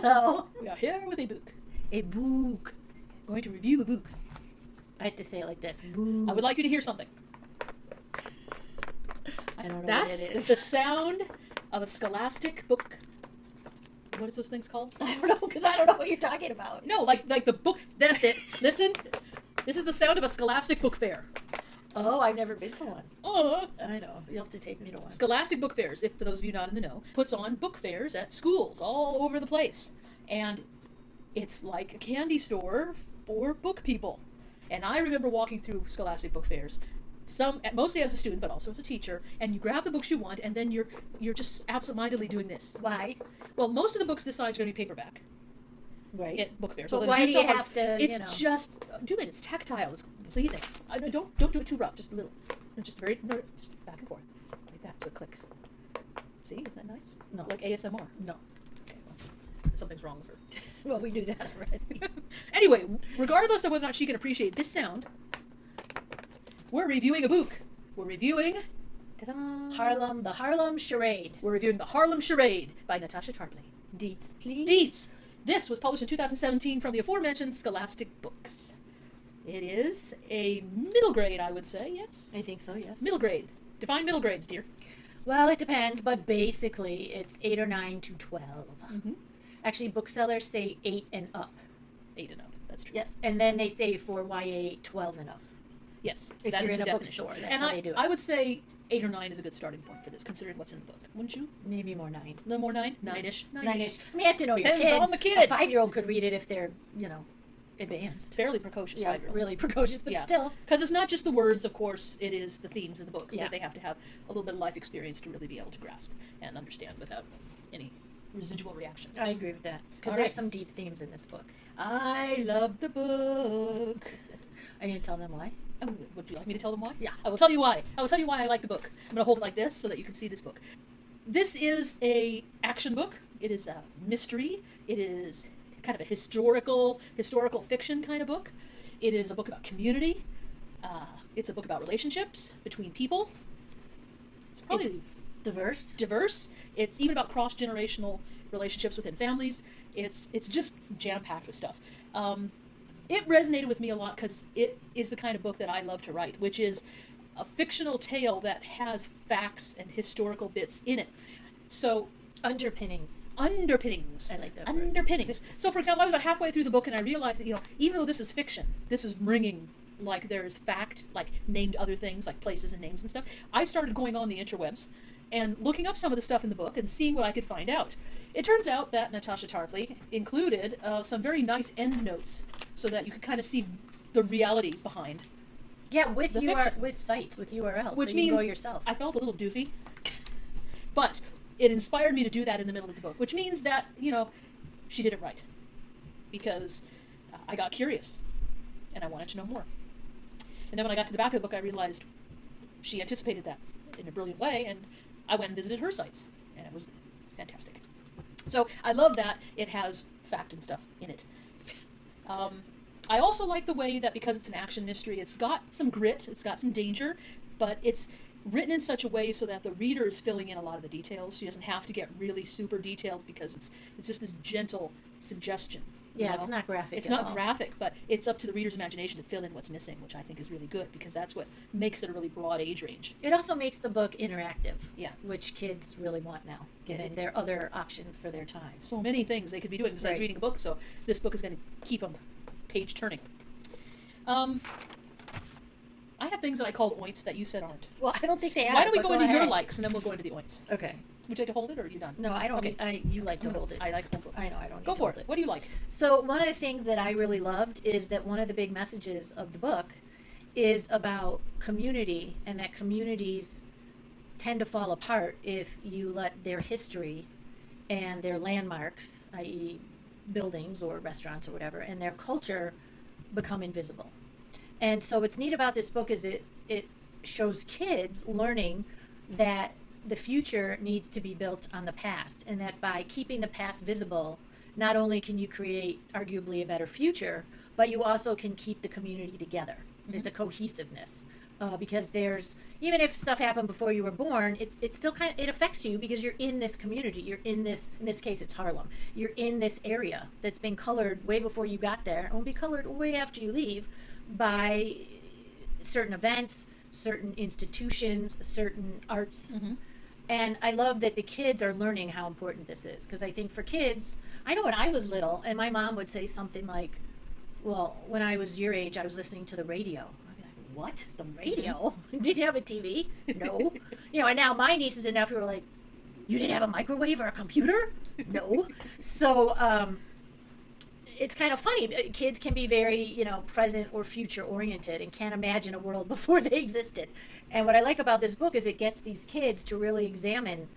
Hello. We are here with a book. A book. Going to review a book. I have to say it like this. Book. I would like you to hear something. I don't know That's what it is. the sound of a scholastic book. What is those things called? I don't know, because I don't know what you're talking about. No, like the book. That's it. Listen. This is the sound of a scholastic book fair. Oh, I've never been to one. Uh, I know. You'll have to take me to one. Scholastic book fairs, if for those of you not in the know, puts on book fairs at schools all over the place. And it's like a candy store for book people. And I remember walking through scholastic book fairs, mostly as a student, but also as a teacher, and you grab the books you want, and then you're just absentmindedly doing this. Why? Well, most of the books this size are going to be paperback. Right. At book fairs. But So why do do you have to, It's just, do it. It's tactile. It's pleasing. Don't do it too rough. Just a little. No, just just back and forth. Like that, so it clicks. See? Isn't that nice? No. It's like ASMR. No. Okay, well, something's wrong with her. Well, we knew that already. Anyway, regardless of whether or not she can appreciate this sound, we're reviewing a book. We're reviewing... Ta-da! The Harlem Charade. We're reviewing The Harlem Charade by Natasha Tarpley. Deets, please. Deets! This was published in 2017 from the aforementioned Scholastic Books. It is a middle grade, I would say, yes? I think so, yes. Middle grade. Define middle grades, dear. Well, it depends, but basically it's 8 or 9 to 12. Mm-hmm. Actually, booksellers say 8 and up. 8 and up, that's true. Yes, and then they say for YA 12 and up. Yes, If that you're is in the a definition. bookstore, that's and how they do it. I would say 8 or 9 is a good starting point for this, considering what's in the book. Wouldn't you? Maybe more 9. A little more 9? 9-ish. 9-ish. I mean, you have to know your Depends kid. on the kid. A 5-year-old could read it if they're, advanced. Fairly precocious Yeah, 5-year-old. really precocious, but still. Because it's not just the words, of course, it is the themes of the book Yeah. that they have to have a little bit of life experience to really be able to grasp and understand without any residual reaction. I agree with that. Because All there's right. some deep themes in this book. I love the book. Are you going to tell them why? Oh, would you like me to tell them why? Yeah. I will tell you why. I will tell you why I like the book. I'm going to hold it like this so that you can see this book. This is a action book. It is a mystery. It is kind of a historical fiction kind of book. It is a book about community. It's a book about relationships between people. It's probably It's diverse. It's even about cross-generational relationships within families. It's just jam-packed with stuff. It resonated with me a lot because it is the kind of book that I love to write, which is a fictional tale that has facts and historical bits in it. So Underpinnings. I like that word. Underpinnings. So, for example, I was about halfway through the book and I realized that, even though this is fiction, this is ringing, like there's fact, like named other things, like places and names and stuff. I started going on the interwebs and looking up some of the stuff in the book and seeing what I could find out. It turns out that Natasha Tarpley included some very nice endnotes so that you could kind of see the reality behind. Yeah, with fiction. with sites, with URLs, Which so means you can go yourself. I felt a little doofy, but it inspired me to do that in the middle of the book, which means that, she did it right. Because I got curious, and I wanted to know more. And then when I got to the back of the book, I realized she anticipated that in a brilliant way, and I went and visited her sites, and it was fantastic. So I love that it has fact and stuff in it. I also like the way that because it's an action mystery, it's got some grit, it's got some danger, but it's written in such a way so that the reader is filling in a lot of the details. She doesn't have to get really super detailed because it's just this gentle suggestion. Yeah, it's not graphic. It's not graphic, but it's up to the reader's imagination to fill in what's missing, which I think is really good because that's what makes it a really broad age range. It also makes the book interactive. Yeah. Which kids really want now, given their other options for their time. So many things they could be doing besides reading a book, so this book is going to keep them page turning. I have things that I call oints that you said aren't. Well, I don't think they are. Why don't we go into your ahead. likes and then we'll go into the oints? Okay. Would you like to hold it or are you done? No, I don't. Okay. You like to hold it. I like to hold it. I know. I don't. Need Go to for hold it. What do you like? So one of the things that I really loved is that one of the big messages of the book is about community, and that communities tend to fall apart if you let their history and their landmarks, i.e. buildings or restaurants or whatever, and their culture become invisible. And so what's neat about this book is it shows kids learning that the future needs to be built on the past, and that by keeping the past visible, not only can you create arguably a better future, but you also can keep the community together. Mm-hmm. It's a cohesiveness because there's, even if stuff happened before you were born, it's still kind of, it affects you because you're in this community, you're in this case it's Harlem, you're in this area that's been colored way before you got there and will be colored way after you leave by certain events, certain institutions, certain arts. Mm-hmm. And I love that the kids are learning how important this is, because I think for kids, I know when I was little and my mom would say something like, well, when I was your age, I was listening to the radio. I'd be like, what? The radio? Did you have a TV? No. And now my nieces and nephew are like, you didn't have a microwave or a computer? No. So it's kind of funny. Kids can be very, present or future oriented and can't imagine a world before they existed. And what I like about this book is it gets these kids to really examine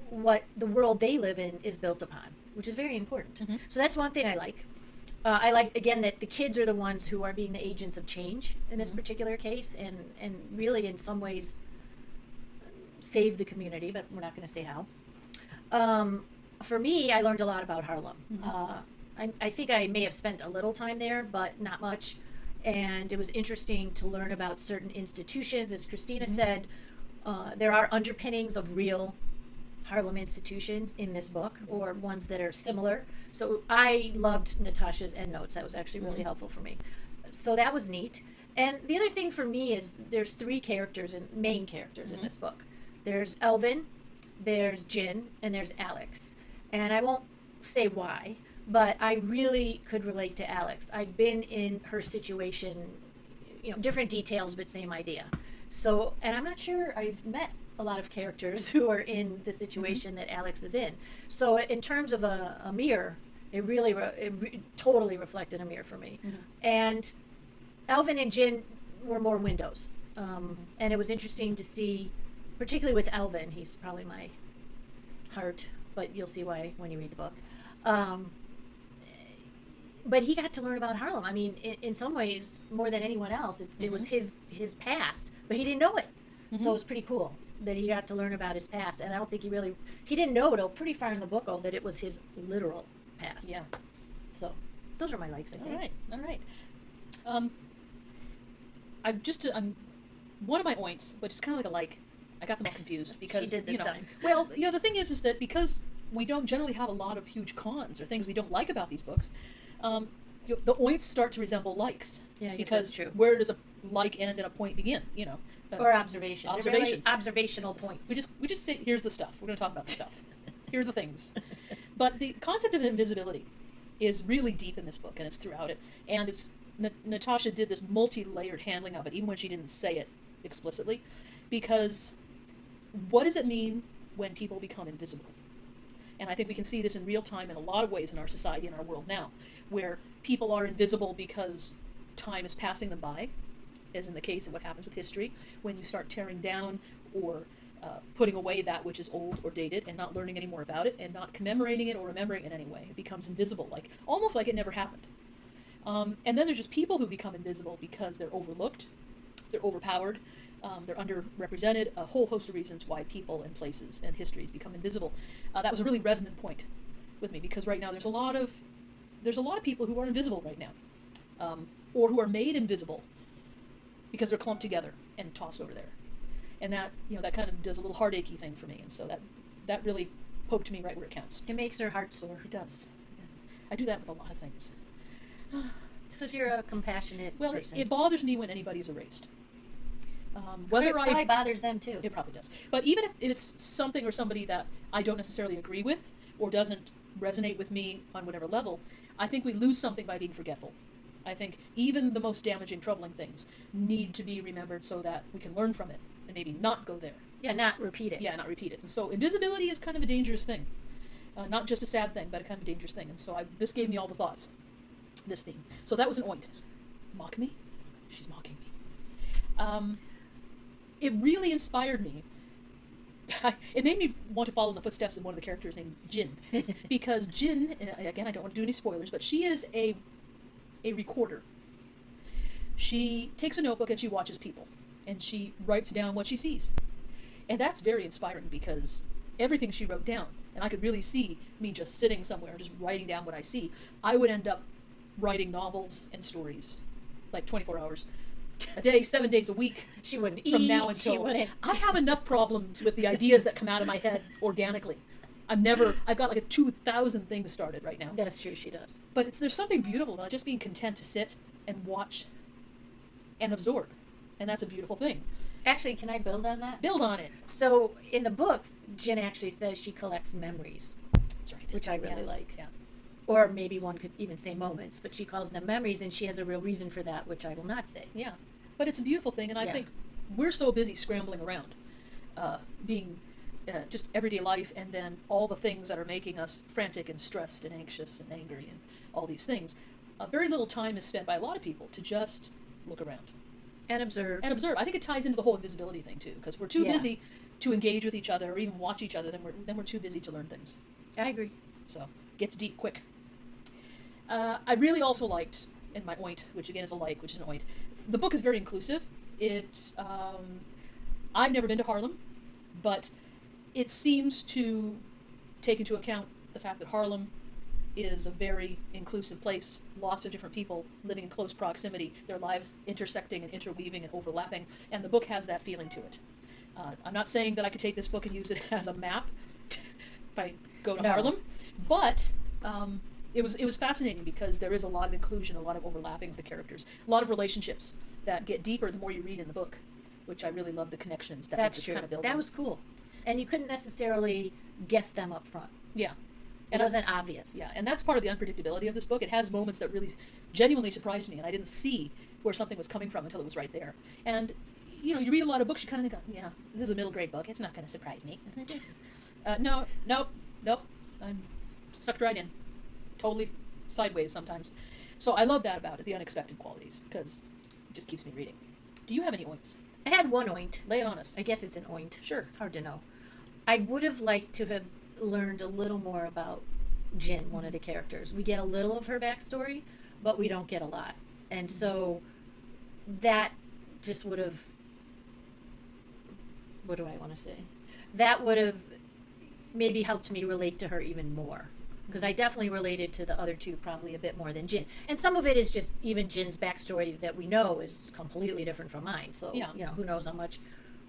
what the world they live in is built upon, which is very important. Mm-hmm. So that's one thing I like. I like, again, that the kids are the ones who are being the agents of change in this particular case, and really in some ways save the community, but we're not going to say how. For me, I learned a lot about Harlem. Mm-hmm. I think I may have spent a little time there, but not much. And it was interesting to learn about certain institutions. As Christina said, there are underpinnings of real Harlem institutions in this book, or ones that are similar. So I loved Natasha's endnotes. That was actually really helpful for me. So that was neat. And the other thing for me is there's three characters, and main characters in this book. There's Elvin, there's Jin, and there's Alex. And I won't say why, but I really could relate to Alex. I've been in her situation, different details, but same idea. So, and I'm not sure I've met a lot of characters who are in the situation that Alex is in. So in terms of a mirror, it really, totally reflected a mirror for me. And Elvin and Jin were more windows. And it was interesting to see, particularly with Elvin, he's probably my heart, but you'll see why when you read the book. But he got to learn about Harlem. I mean, in some ways, more than anyone else, it was his past, but he didn't know it. So it was pretty cool that he got to learn about his past. And I don't think he didn't know till pretty far in the book, that it was his literal past. Yeah. So those are my likes, I think. All right. I'm one of my oints, but it's kind of like a like. I got them all confused because She did this time. Well, the thing is that because we don't generally have a lot of huge cons or things we don't like about these books, the oints start to resemble likes. Yeah, I guess because that's true. where does a like end and a point begin? Or observation. They're Observations. really observational points. We just say, here's the stuff. We're going to talk about the stuff. Here are the things. But the concept of invisibility is really deep in this book, and it's throughout it. And it's Natasha did this multi-layered handling of it, even when she didn't say it explicitly, because what does it mean when people become invisible? And I think we can see this in real time in a lot of ways in our society, in our world now, where people are invisible because time is passing them by, as in the case of what happens with history, when you start tearing down or putting away that which is old or dated and not learning any more about it and not commemorating it or remembering it in any way. It becomes invisible, almost like it never happened. And then there's just people who become invisible because they're overlooked, they're overpowered, they're underrepresented, a whole host of reasons why people and places and histories become invisible. That was a really resonant point with me, because right now there's a lot of people who are invisible right now, or who are made invisible because they're clumped together and tossed over there. And that, that kind of does a little heartachy thing for me. And so that really poked me right where it counts. It makes her heart sore. It does. Yeah. I do that with a lot of things. It's because you're a compassionate person. It bothers me when anybody's erased. It probably bothers them too. It probably does. But even if it's something or somebody that I don't necessarily agree with or doesn't resonate with me on whatever level, I think we lose something by being forgetful. I think even the most damaging, troubling things need to be remembered so that we can learn from it and maybe not go there. Yeah, not repeat it. Yeah, not repeat it. And so invisibility is kind of a dangerous thing. Not just a sad thing, but a kind of dangerous thing. And so this gave me all the thoughts, this theme. So that was an oint. Mock me? She's mocking me. It really inspired me. It made me want to follow in the footsteps of one of the characters named Jin. Because Jin, again, I don't want to do any spoilers, but she is a recorder. She takes a notebook and she watches people. And she writes down what she sees. And that's very inspiring, because everything she wrote down, and I could really see me just sitting somewhere just writing down what I see, I would end up writing novels and stories, like 24 hours a day, 7 days a week. She wouldn't eat. From now She until wouldn't. I have enough problems with the ideas that come out of my head organically. I've got like a 2,000 things started right now. That's true. She does. But there's something beautiful about just being content to sit and watch and absorb. And that's a beautiful thing. Actually, can I build on that? Build on it. So in the book, Jen actually says she collects memories, That's right. which I really like. Yeah. Or maybe one could even say moments, but she calls them memories, and she has a real reason for that, which I will not say. Yeah. But it's a beautiful thing, and I Yeah. think we're so busy scrambling around, being just everyday life, and then all the things that are making us frantic and stressed and anxious and angry and all these things. Very little time is spent by a lot of people to just look around. And observe. And observe. I think it ties into the whole invisibility thing too, because we're too Yeah. busy to engage with each other or even watch each other. Then we're too busy to learn things. I agree. So gets deep quick. I really also liked in my oint, which again is a like, which is an oint. The book is very inclusive. I've never been to Harlem, but it seems to take into account the fact that Harlem is a very inclusive place, lots of different people living in close proximity, their lives intersecting and interweaving and overlapping, and the book has that feeling to it. I'm not saying that I could take this book and use it as a map if I go to No. Harlem, but it was fascinating because there is a lot of inclusion, a lot of overlapping with the characters, a lot of relationships that get deeper the more you read in the book, which I really love the connections that That's just true. kind of build. That was cool. And you couldn't necessarily guess them up front. Yeah. It wasn't obvious. Yeah, and that's part of the unpredictability of this book. It has moments that really genuinely surprised me, and I didn't see where something was coming from until it was right there. And, you read a lot of books, you kind of think, yeah, this is a middle grade book. It's not going to surprise me. Nope. I'm sucked right in. Totally sideways sometimes. So I love that about it, the unexpected qualities, because it just keeps me reading. Do you have any oints? I had one oint. Lay it on us. I guess it's an oint. Sure. Hard to know. I would have liked to have learned a little more about Jin, one of the characters. We get a little of her backstory, but we don't get a lot. And so that just would have, what do I want to say? That would have maybe helped me relate to her even more. Because I definitely related to the other two probably a bit more than Jin. And some of it is just even Jin's backstory that we know is completely different from mine. So, Yeah. who knows how much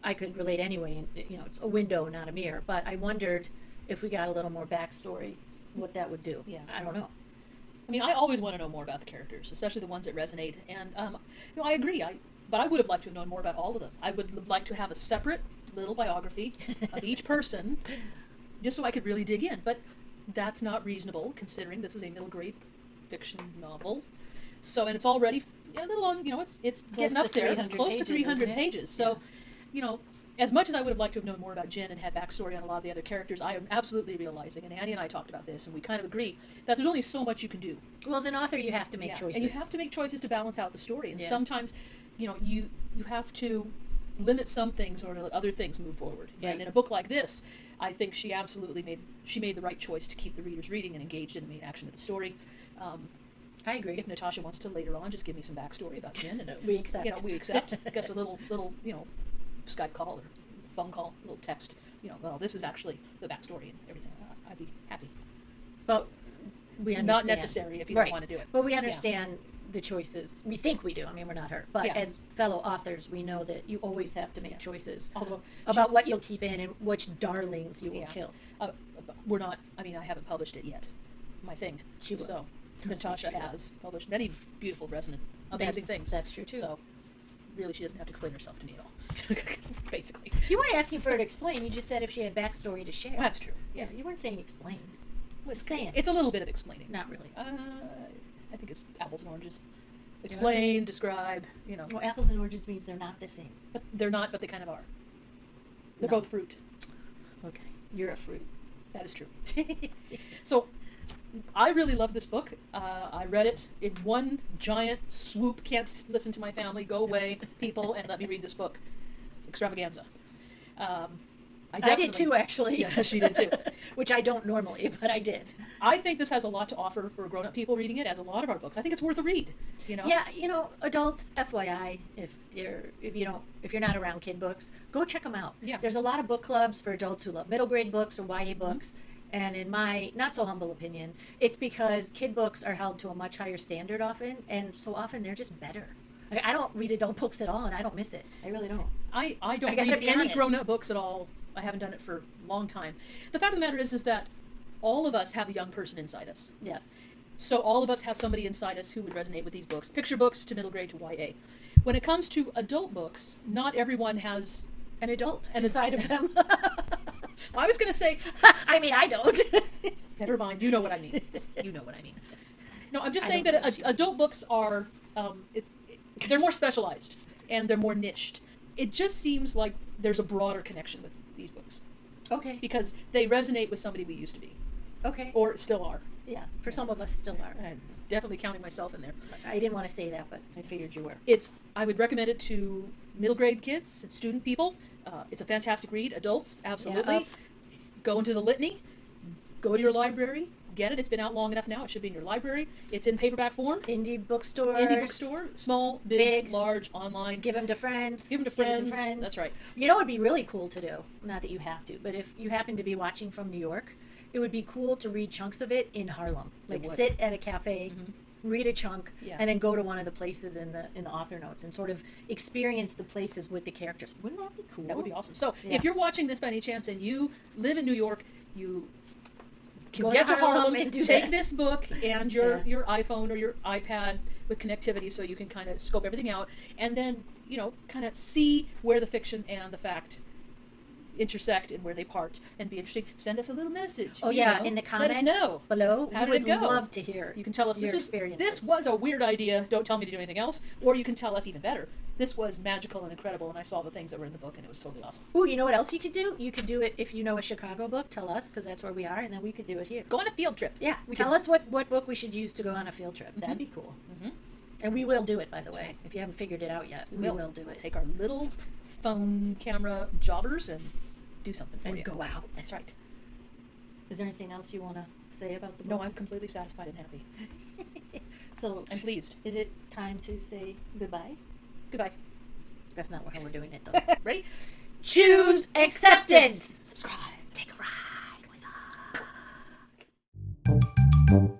I could relate anyway. And, it's a window, not a mirror. But I wondered if we got a little more backstory, what that would do. Yeah. I don't know. I mean, I always want to know more about the characters, especially the ones that resonate. And, I agree. But I would have liked to have known more about all of them. I would have liked to have a separate little biography of each person, just so I could really dig in. But that's not reasonable, considering this is a middle grade fiction novel. So, and it's already a little on, it's getting to up there. It's 300 close to pages, 300 isn't it? pages. So, as much as I would have liked to have known more about Jen and had backstory on a lot of the other characters, I am absolutely realizing, and Annie and I talked about this, and we kind of agree, that there's only so much you can do. Well, as an author, you have to make Yeah, choices. and you have to make choices to balance out the story. And Yeah. sometimes, you have to limit some things or let other things move forward. Right. And in a book like this, I think she absolutely made the right choice to keep the readers reading and engaged in the main action of the story. I agree. If Natasha wants to later on just give me some backstory about Jen, and We accept. we accept. Just a little Skype call or phone call, a little text. Well, this is actually the backstory and everything. I'd be happy. But we understand. Not necessary if you Right. don't want to do it. But we understand the choices. We think we do. I mean, we're not her. But Yeah. as fellow authors, we know that you always have to make choices Although about what you'll keep in and which darlings you will Yeah. kill. we're not. I mean, I haven't published it yet. My thing. She will. So Trust me, Natasha she will. has published many beautiful, resonant, amazing things. That's true, too. So really, she doesn't have to explain herself to me at all. Basically. You weren't asking for her to explain. You just said if she had backstory to share. That's true. Yeah, you weren't saying explain. It's saying. It's a little bit of explaining. Not really. I think it's apples and oranges. Explain, describe. Well, apples and oranges means they're not the same. But they're not. But they kind of are. They're No. both fruit. Okay. You're a fruit. That is true. So, I really love this book. I read it in one giant swoop. Can't listen to my family. Go away, people, and let me read this book. Extravaganza. I did too, actually. Yeah, she did too. Which I don't normally, but I did. I think this has a lot to offer for grown-up people reading it, as a lot of our books. I think it's worth a read. Yeah, adults, FYI, if you're not around kid books, go check them out. Yeah. There's a lot of book clubs for adults who love middle grade books or YA books. And in my not so humble opinion, it's because kid books are held to a much higher standard often, and so often they're just better. I don't read adult books at all, and I don't miss it. I really don't. I don't I gotta read be any honest. grown-up books at all. I haven't done it for a long time. The fact of the matter is that all of us have a young person inside us. Yes. So all of us have somebody inside us who would resonate with these books. Picture books to middle grade to YA. When it comes to adult books, not everyone has An adult inside of them. Well, I was going to say, I mean, I don't. never mind. You know what I mean. You know what I mean. No, I'm just saying don't know that what you mean. adult books are, they're more specialized and they're more niched. It just seems like there's a broader connection with these books Okay. because they resonate with somebody we used to be Okay. or still are. Yeah. For some of us, still are. I'm definitely counting myself in there. I didn't want to say that, but I figured you were. I would recommend it to middle grade kids, student people. It's a fantastic read. Adults, absolutely. Yeah. Go into the litany. Go to your library. Get it. It's been out long enough now. It should be in your library. It's in paperback form. Indie bookstores. Indie bookstore. Small, big, Big. large, online. Give them to friends. Give 'em to friends. That's right. You know what would be really cool to do? Not that you have to, but if you happen to be watching from New York, it would be cool to read chunks of it in Harlem. Like would. sit at a cafe, read a chunk, Yeah. and then go to one of the places in the author notes and sort of experience the places with the characters. Wouldn't that be cool? That would be awesome. So Yeah. if you're watching this by any chance and you live in New York, you can Go get to to Harlem Harlem, and do take this. this book and your Yeah. your iPhone or your iPad with connectivity so you can kind of scope everything out and then, kind of see where the fiction and the fact intersect and where they part and be interesting. Send us a little message. Oh yeah, in the comments Let us know. below. How we did would it go? love to hear. You can tell us your this experiences. was a weird idea. Don't tell me to do anything else. Or you can tell us even better. This was magical and incredible, and I saw the things that were in the book, and it was totally awesome. Ooh, you know what else you could do? You could do it if you know a Chicago book. Tell us, because that's where we are, and then we could do it here. Go on a field trip. Yeah, We tell could- us what book we should use to go on a field trip. That'd be cool. Mhm. And we will do it, by the way. If you haven't figured it out yet, we will do it. Take our little phone camera jobbers and do something for And you. go out. That's right. Is there anything else you want to say about the book? No, I'm completely satisfied and happy. So, I'm pleased. is it time to say goodbye? Goodbye. That's not how we're doing it, though. Ready? Choose acceptance. Subscribe. Take a ride with us.